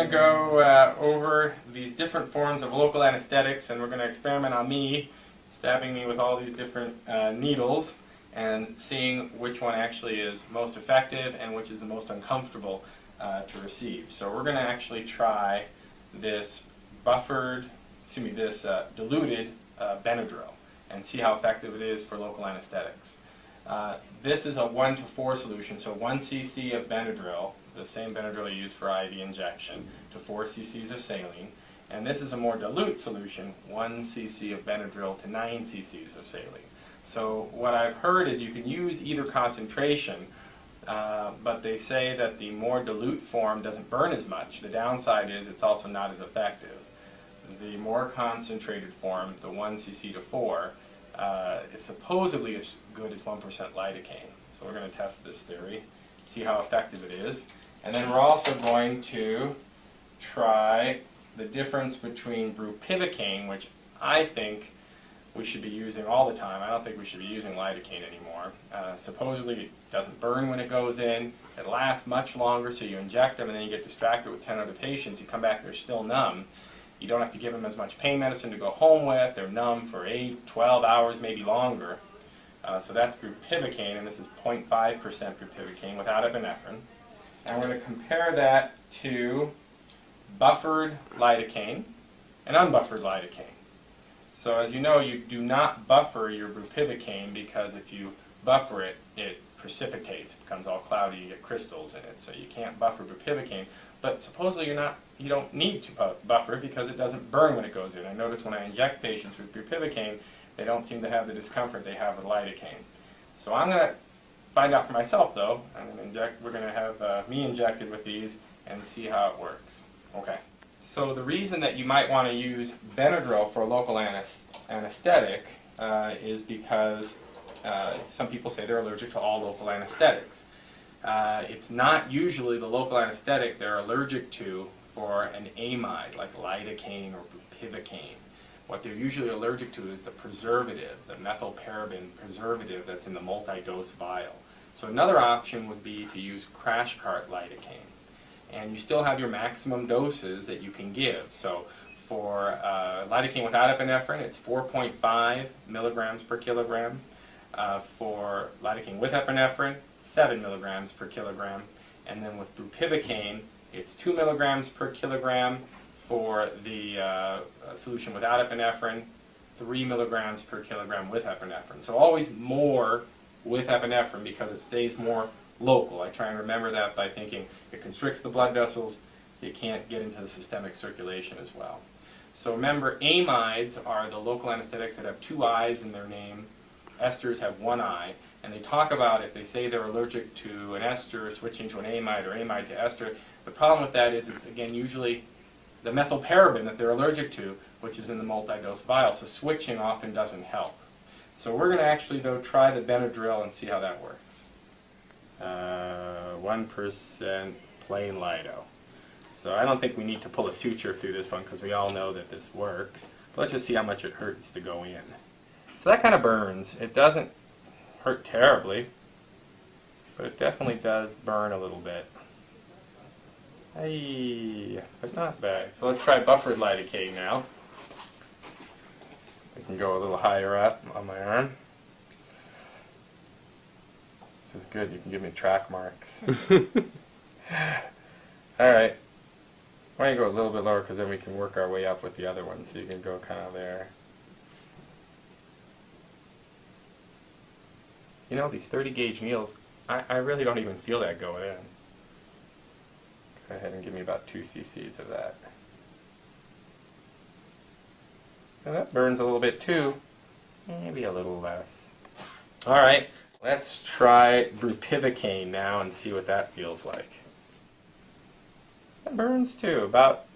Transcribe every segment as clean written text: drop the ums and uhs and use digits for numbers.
to go over these different forms of local anesthetics, and we're going to experiment on me, stabbing me with all these different needles and seeing which one actually is most effective and which is the most uncomfortable to receive. So we're going to actually try this diluted Benadryl and see how effective it is for local anesthetics. This is a 1 to 4 solution, so 1 cc of Benadryl, the same Benadryl you use for IV injection, to 4 cc's of saline. And this is a more dilute solution, 1 cc of Benadryl to 9 cc's of saline. So what I've heard is you can use either concentration, but they say that the more dilute form doesn't burn as much. The downside is it's also not as effective. The more concentrated form, the 1 cc to 4, is supposedly as good as 1% lidocaine. So we're going to test this theory, see how effective it is. And then we're also going to try the difference between bupivacaine, which I think we should be using all the time. I don't think we should be using lidocaine anymore. Supposedly it doesn't burn when it goes in. It lasts much longer, so you inject them and then you get distracted with 10 other patients. You come back, they're still numb. You don't have to give them as much pain medicine to go home with. They're numb for 8, 12 hours, maybe longer. So that's bupivacaine, and this is 0.5% bupivacaine without epinephrine. And we're going to compare that to buffered lidocaine and unbuffered lidocaine. So as you know, you do not buffer your bupivacaine because if you buffer it, it precipitates, it becomes all cloudy, you get crystals in it. So you can't buffer bupivacaine. But supposedly you don't need to buffer it because it doesn't burn when it goes in. I notice when I inject patients with bupivacaine, they don't seem to have the discomfort they have with lidocaine. So I'm going to find out for myself though. We're going to have me injected with these and see how it works. Okay. So the reason that you might want to use Benadryl for a local anesthetic is because some people say they're allergic to all local anesthetics. It's not usually the local anesthetic they're allergic to for an amide like lidocaine or bupivacaine. What they're usually allergic to is the preservative, the methylparaben preservative that's in the multi-dose vial. So another option would be to use crash cart lidocaine. And you still have your maximum doses that you can give. So for lidocaine without epinephrine, it's 4.5 milligrams per kilogram. For lidocaine with epinephrine, 7 milligrams per kilogram. And then with bupivacaine, it's 2 milligrams per kilogram. For the solution without epinephrine, 3 milligrams per kilogram with epinephrine. So always more with epinephrine because it stays more local. I try and remember that by thinking it constricts the blood vessels, it can't get into the systemic circulation as well. So remember, amides are the local anesthetics that have 2 I's in their name. Esters have 1 I. And they talk about if they say they're allergic to an ester, switching to an amide or amide to ester. The problem with that is it's, again, usually the methylparaben that they're allergic to, which is in the multi-dose vial. So switching often doesn't help. So we're going to actually, though, try the Benadryl and see how that works. 1% plain Lido. So I don't think we need to pull a suture through this one because we all know that this works. But let's just see how much it hurts to go in. So that kind of burns. It doesn't hurt terribly, but it definitely does burn a little bit. Hey, but not bad. So let's try buffered lidocaine now. I can go a little higher up on my arm. This is good. You can give me track marks. Alright. Why don't you go a little bit lower because then we can work our way up with the other one. So you can go kind of there. You know, these 30 gauge needles, I really don't even feel that going in. Go ahead and give me about 2 cc's of that. And that burns a little bit too. Maybe a little less. Alright, let's try bupivacaine now and see what that feels like. That burns too, about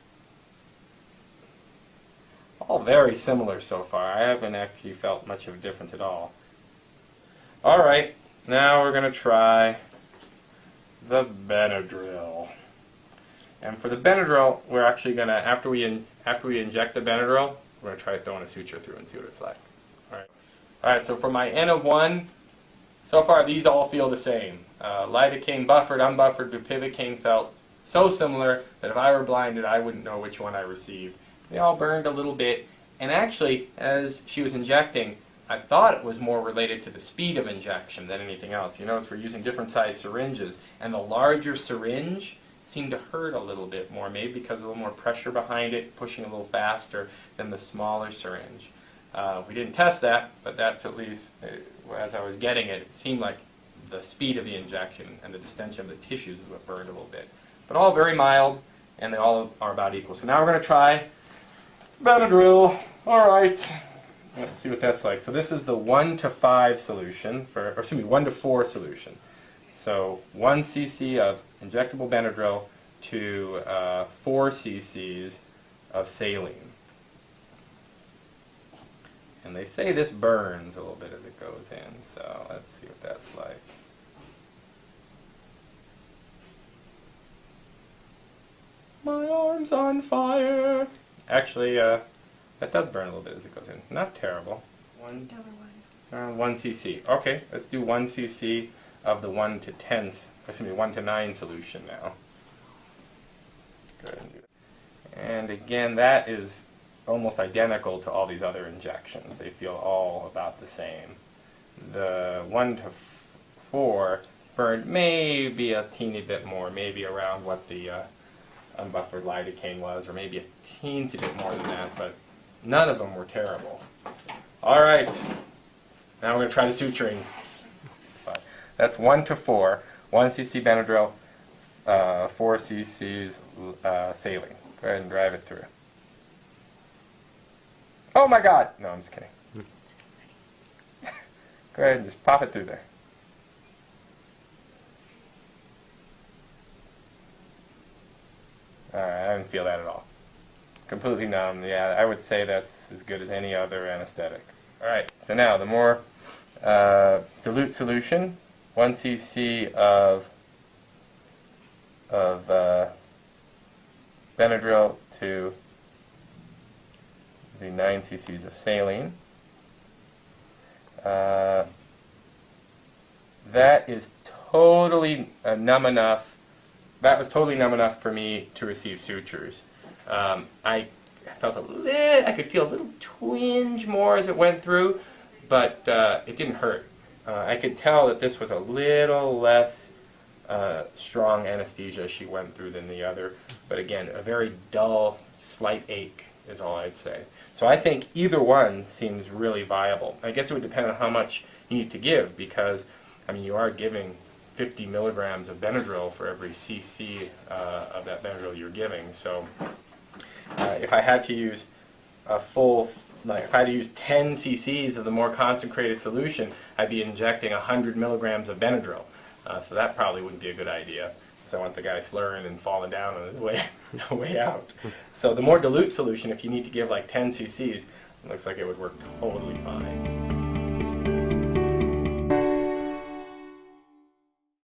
all very similar so far. I haven't actually felt much of a difference at all. Alright, now we're going to try the Benadryl. And for the Benadryl, we're actually going to, after we inject the Benadryl, we're going to try throwing a suture through and see what it's like. Alright, so for my N of 1, so far these all feel the same. Lidocaine buffered, unbuffered, bupivacaine felt So similar that if I were blinded, I wouldn't know which one I received. They all burned a little bit, and actually, as she was injecting, I thought it was more related to the speed of injection than anything else. You notice we're using different size syringes, and the larger syringe seemed to hurt a little bit more, maybe because of a little more pressure behind it, pushing a little faster than the smaller syringe. We didn't test that, but that's at least, as I was getting it, it seemed like the speed of the injection and the distension of the tissues is what burned a little bit. But all very mild, and they all are about equal. So now we're going to try Benadryl. All right. Let's see what that's like. So this is the 1 to 5 solution, or excuse me, 1 to 4 solution. So 1 cc of injectable Benadryl to 4 cc's of saline. And they say this burns a little bit as it goes in, so let's see what that's like. My arm's on fire. Actually, that does burn a little bit as it goes in. Not terrible. Around 1 cc. Okay, let's do 1 cc of the 1 to 10, excuse me, 1 to 9 solution now. Go ahead and do that. And again, that is almost identical to all these other injections. They feel all about the same. The 1 to 4 burned maybe a teeny bit more, maybe around what the unbuffered lidocaine was, or maybe a teensy bit more than that, but none of them were terrible. All right, now we're going to try the suturing. That's 1 to 4, 1 cc Benadryl, 4 cc's saline. Go ahead and drive it through. Oh my God! No, I'm just kidding. Go ahead and just pop it through there. Alright, I didn't feel that at all. Completely numb. Yeah, I would say that's as good as any other anesthetic. Alright, so now the more dilute solution, 1 cc of Benadryl to the 9 cc's of saline. That is totally numb enough. That was totally numb enough for me to receive sutures. I felt I could feel a little twinge more as it went through, but it didn't hurt. I could tell that this was a little less strong anesthesia she went through than the other, but again, a very dull, slight ache is all I'd say. So I think either one seems really viable. I guess it would depend on how much you need to give, because I mean, you are giving 50 milligrams of Benadryl for every cc of that Benadryl you're giving. So if I had to use a full, if I had to use 10 cc's of the more concentrated solution, I'd be injecting 100 milligrams of Benadryl. So that probably wouldn't be a good idea. So I want the guy slurring and falling down on his way out. So the more dilute solution, if you need to give like 10 cc's, it looks like it would work totally fine.